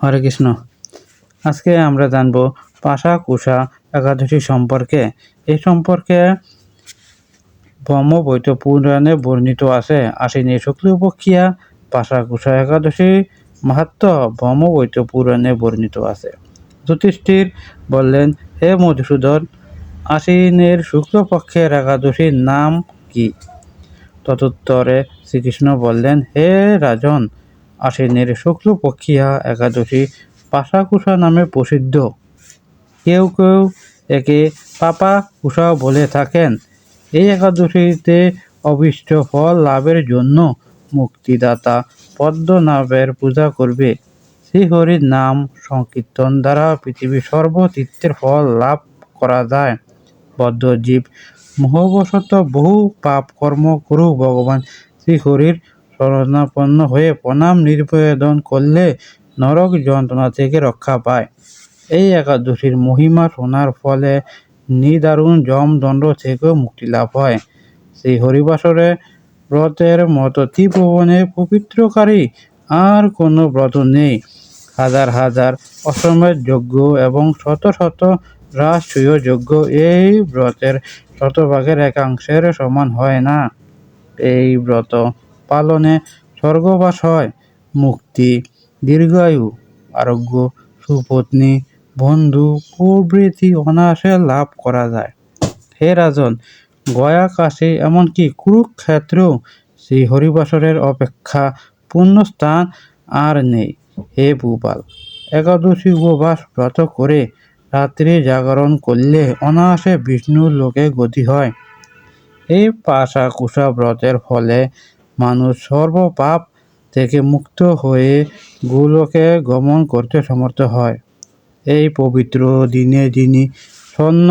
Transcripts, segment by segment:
হরে কৃষ্ণ। আজকে আমরা জানবো পাশাকুশা একাদশী সম্পর্কে। এই সম্পর্কে ব্রহ্মবৈত পুরাণে বর্ণিত আছে। আশ্বিনী শুক্লপক্ষিয়া পাশাকুশা একাদশী মাহাত্ম্য ব্রহ্মবৈত পুরাণে বর্ণিত আছে। যুধিষ্ঠির বললেন, হে মধুসূদন, আশ্বিনের শুক্লপক্ষের একাদশীর নাম কি? তদুত্তরে শ্রীকৃষ্ণ বললেন, হে রাজন, আশ্বিনের শুক্লপক্ষিয়া একাদশী পাশাকুশা নামে প্রসিদ্ধ। কেউ কেউ একে পাপাকুশা বলে থাকেন। এই একাদশীতে অভীষ্ট ফল লাভের জন্য মুক্তিদাতা পদ্মনাভের পূজা করবে। শ্রীহরির নাম সংকীর্তন দ্বারা পৃথিবীর সর্বতীর্থের ফল লাভ করা যায়। বদ্ধ জীব মোহবশত বহু পাপ কর্ম করু ভগবান শ্রীহরির শরণাপন্ন হয়ে প্রণাম নিবেদন করলে নরক যন্ত্রণা থেকে রক্ষা পায়। এই একাদশীর মহিমা শোনার ফলে নিদারুণ যমদণ্ড থেকেও মুক্তি লাভ হয়। সেই হরিবাসরে ব্রতের মতো ত্রিভুবনে পবিত্রকারী আর কোনো ব্রত নেই। হাজার হাজার অশ্বমেধ যজ্ঞ এবং শত শত রাজসূয় যজ্ঞ এই ব্রতের শতভাগের একাংশের সমান হয় না। এই ব্রত পালনে স্বর্গবাস হয়, মুক্তি, দীর্ঘায়ু, আরোগ্য, সুপত্নী, বন্ধু প্রভৃতি অনায়াসে লাভ করা যায়। হে রাজন, গয়া, কাশী, এমনকি কুরুক্ষেত্রেও শ্রী হরিবাসরের অপেক্ষা পুণ্যস্থান আর নেই। হে ভূপাল, একাদশী উপবাস ব্রত করে রাত্রি জাগরণ করলে অনায়াসে বিষ্ণুর লোকে গতি হয়। এই পাশাকুশা ব্রতের ফলে মানুষ সর্বপাপ থেকে মুক্ত হয়ে গোলোকে গমন করতে সমর্থ হয়। এই পবিত্র দিনে যিনি স্বর্ণ,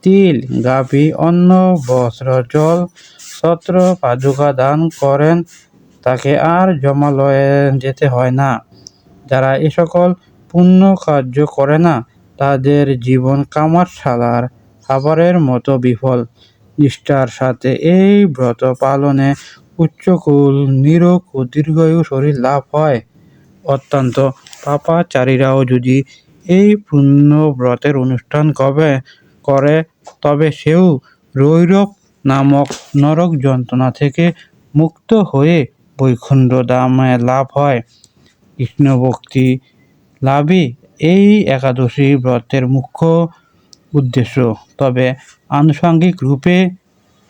তিল, গাভী, অন্ন, বস্ত্র, জল, ছত্র, পাদুকা দান করেন তাকে আর যমালয়ে যেতে হয় না। যারা এ সকল পুণ্য কার্য করে না তাদের জীবন কামারশালার খাবারের মতো বিফল। নিষ্ঠার সাথে এই ব্রত পালনে উচ্চকুল, নিরোগ ও দীর্ঘায়ু শরীর লাভ হয়। অত্যন্ত পাপাচারীরাও যদি এই পুণ্য ব্রতের অনুষ্ঠান করে তবে সেও রৌরব নামক নরক যন্ত্রণা থেকে মুক্ত হয়ে বৈকুণ্ঠ ধামে লাভ হয়। কৃষ্ণ ভক্তি লাভই এই একাদশী ব্রতের মুখ্য উদ্দেশ্য। তবে আনুষঙ্গিক রূপে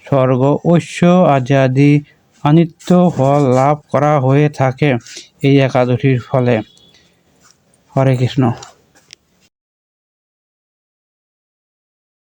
স্বর্গ, ঐশ্বর্য আদি অনিত্য ফল লাভ করা হয়ে থাকে এই একাদশীর ফলে। হরে কৃষ্ণ।